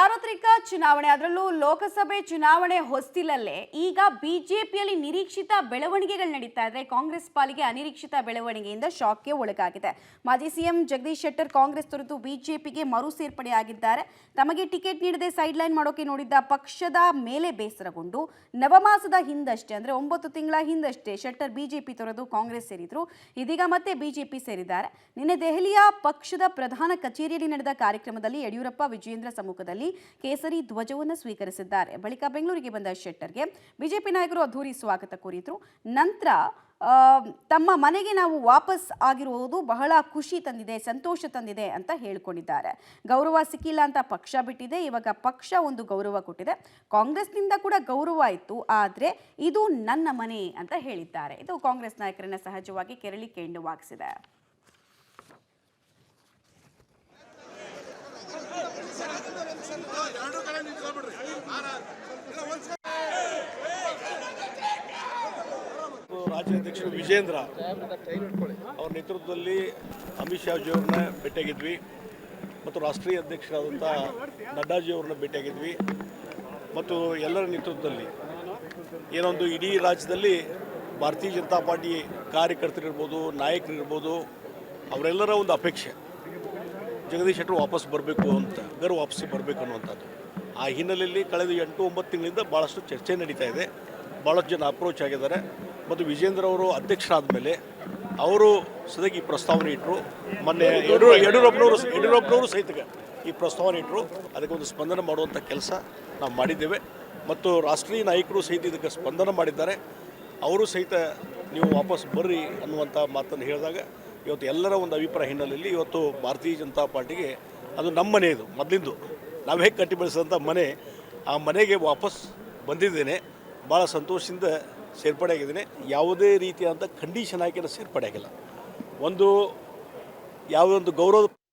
ಸಾರ್ವತ್ರಿಕ ಚುನಾವಣೆ ಅದರಲ್ಲೂ ಲೋಕಸಭೆ ಚುನಾವಣೆ ಹೊಸ್ತಿಲಲ್ಲೇ ಈಗ ಬಿಜೆಪಿಯಲ್ಲಿ ನಿರೀಕ್ಷಿತ ಬೆಳವಣಿಗೆಗಳು ನಡೀತಾ ಇದ್ರೆ ಕಾಂಗ್ರೆಸ್ ಪಾಲಿಗೆ ಅನಿರೀಕ್ಷಿತ ಬೆಳವಣಿಗೆಯಿಂದ ಶಾಕ್ಗೆ ಒಳಗಾಗಿದೆ. ಮಾಜಿ ಸಿಎಂ ಜಗದೀಶ್ ಶೆಟ್ಟರ್ ಕಾಂಗ್ರೆಸ್ ತೊರೆದು ಬಿಜೆಪಿಗೆ ಮರು ಸೇರ್ಪಡೆಯಾಗಿದ್ದಾರೆ. ತಮಗೆ ಟಿಕೆಟ್ ನೀಡದೆ ಸೈಡ್ ಲೈನ್ ಮಾಡೋಕೆ ನೋಡಿದ್ದ ಪಕ್ಷದ ಮೇಲೆ ಬೇಸರಗೊಂಡು ನವಮಾಸದ ಹಿಂದಷ್ಟೇ ಅಂದ್ರೆ 9 ತಿಂಗಳ ಹಿಂದಷ್ಟೇ ಶೆಟ್ಟರ್ ಬಿಜೆಪಿ ತೊರೆದು ಕಾಂಗ್ರೆಸ್ ಸೇರಿದ್ರು. ಇದೀಗ ಮತ್ತೆ ಬಿಜೆಪಿ ಸೇರಿದ್ದಾರೆ. ನಿನ್ನೆ ದೆಹಲಿಯ ಪಕ್ಷದ ಪ್ರಧಾನ ಕಚೇರಿಯಲ್ಲಿ ನಡೆದ ಕಾರ್ಯಕ್ರಮದಲ್ಲಿ ಯಡಿಯೂರಪ್ಪ ವಿಜಯೇಂದ್ರ ಸಮ್ಮುಖದಲ್ಲಿ ಕೇಸರಿ ಧ್ವಜವನ್ನು ಸ್ವೀಕರಿಸಿದ್ದಾರೆ. ಬಳಿಕ ಬೆಂಗಳೂರಿಗೆ ಬಂದ ಶೆಟ್ಟರ್ಗೆ ಬಿಜೆಪಿ ನಾಯಕರು ಅದ್ಧೂರಿ ಸ್ವಾಗತ ಕೋರಿದ್ರು. ನಂತರ ತಮ್ಮ ಮನೆಗೆ ನಾವು ವಾಪಸ್ ಆಗಿರುವುದು ಬಹಳ ಖುಷಿ ತಂದಿದೆ, ಸಂತೋಷ ತಂದಿದೆ ಅಂತ ಹೇಳ್ಕೊಂಡಿದ್ದಾರೆ. ಗೌರವ ಸಿಕ್ಕಿಲ್ಲ ಅಂತ ಪಕ್ಷ ಬಿಟ್ಟಿದೆ, ಇವಾಗ ಪಕ್ಷ ಒಂದು ಗೌರವ ಕೊಟ್ಟಿದೆ. ಕಾಂಗ್ರೆಸ್ನಿಂದ ಕೂಡ ಗೌರವ ಇತ್ತು, ಆದರೆ ಇದು ನನ್ನ ಮನೆ ಅಂತ ಹೇಳಿದ್ದಾರೆ. ಇದು ಕಾಂಗ್ರೆಸ್ ನಾಯಕರನ್ನ ಸಹಜವಾಗಿ ಕೆರಳಿ ಕೆಂಡುವಾಗಿಸಿದೆ. ರಾಜ್ಯಾಧ್ಯಕ್ಷರು ವಿಜೇಂದ್ರ ಅವರ ನೇತೃತ್ವದಲ್ಲಿ ಅಮಿತ್ ಶಾಜಿಯವ್ರನ್ನ ಭೇಟಿಯಾಗಿದ್ವಿ ಮತ್ತು ರಾಷ್ಟ್ರೀಯ ಅಧ್ಯಕ್ಷರಾದಂಥ ನಡ್ಡಾಜಿಯವ್ರನ್ನ ಭೇಟಿಯಾಗಿದ್ವಿ ಮತ್ತು ಎಲ್ಲರ ನೇತೃತ್ವದಲ್ಲಿ ಏನೊಂದು ಇಡೀ ರಾಜ್ಯದಲ್ಲಿ ಭಾರತೀಯ ಜನತಾ ಪಾರ್ಟಿ ಕಾರ್ಯಕರ್ತರಿರ್ಬೋದು, ನಾಯಕರಿರ್ಬೋದು, ಅವರೆಲ್ಲರ ಒಂದು ಅಪೇಕ್ಷೆ ಜಗದೀಶ್ ಶೆಟ್ಟರ್ ವಾಪಸ್ ಬರಬೇಕು ಅಂತ, ವಾಪಸ್ಸಿ ಬರಬೇಕು ಅನ್ನುವಂಥದ್ದು. ಆ ಹಿನ್ನೆಲೆಯಲ್ಲಿ ಕಳೆದ 8-9 ತಿಂಗಳಿಂದ ಭಾಳಷ್ಟು ಚರ್ಚೆ ನಡೀತಾ ಇದೆ. ಭಾಳಷ್ಟು ಜನ ಅಪ್ರೋಚ್ ಆಗಿದ್ದಾರೆ ಮತ್ತು ವಿಜೇಂದ್ರ ಅವರು ಅಧ್ಯಕ್ಷರಾದ ಮೇಲೆ ಅವರು ಸದ್ಯಕ್ಕೆ ಈ ಪ್ರಸ್ತಾವನೆ ಇಟ್ಟರು. ಮೊನ್ನೆ ಯಡಿಯೂರಪ್ಪನವರು ಸಹಿತ ಈ ಪ್ರಸ್ತಾವನೆ ಇಟ್ಟರು. ಅದಕ್ಕೆ ಒಂದು ಸ್ಪಂದನೆ ಮಾಡುವಂಥ ಕೆಲಸ ನಾವು ಮಾಡಿದ್ದೇವೆ ಮತ್ತು ರಾಷ್ಟ್ರೀಯ ನಾಯಕರು ಸಹಿತ ಇದಕ್ಕೆ ಸ್ಪಂದನೆ ಮಾಡಿದ್ದಾರೆ. ಅವರು ಸಹಿತ ನೀವು ವಾಪಸ್ ಬರ್ರಿ ಅನ್ನುವಂಥ ಮಾತನ್ನು ಹೇಳಿದಾಗ ಇವತ್ತು ಎಲ್ಲರ ಒಂದು ಅಭಿಪ್ರಾಯ ಹಿನ್ನೆಲೆಯಲ್ಲಿ ಇವತ್ತು ಭಾರತೀಯ ಜನತಾ ಪಾರ್ಟಿಗೆ ಅದು ನಮ್ಮ ಮನೆ, ಇದು ಮೊದಲಿಂದು ನಾವು ಹೇಗೆ ಕಟ್ಟಿ ಬೆಳೆಸಿದಂಥ ಮನೆ, ಆ ಮನೆಗೆ ವಾಪಸ್ ಬಂದಿದ್ದೇನೆ. ಭಾಳ ಸಂತೋಷದಿಂದ ಸೇರ್ಪಡೆ ಆಗಿದ್ದೇನೆ. ಯಾವುದೇ ರೀತಿಯಾದಂಥ ಕಂಡೀಷನ್ ಹಾಕಿ ಸೇರ್ಪಡೆ ಆಗಿಲ್ಲ. ಯಾವುದೊಂದು ಗೌರವದ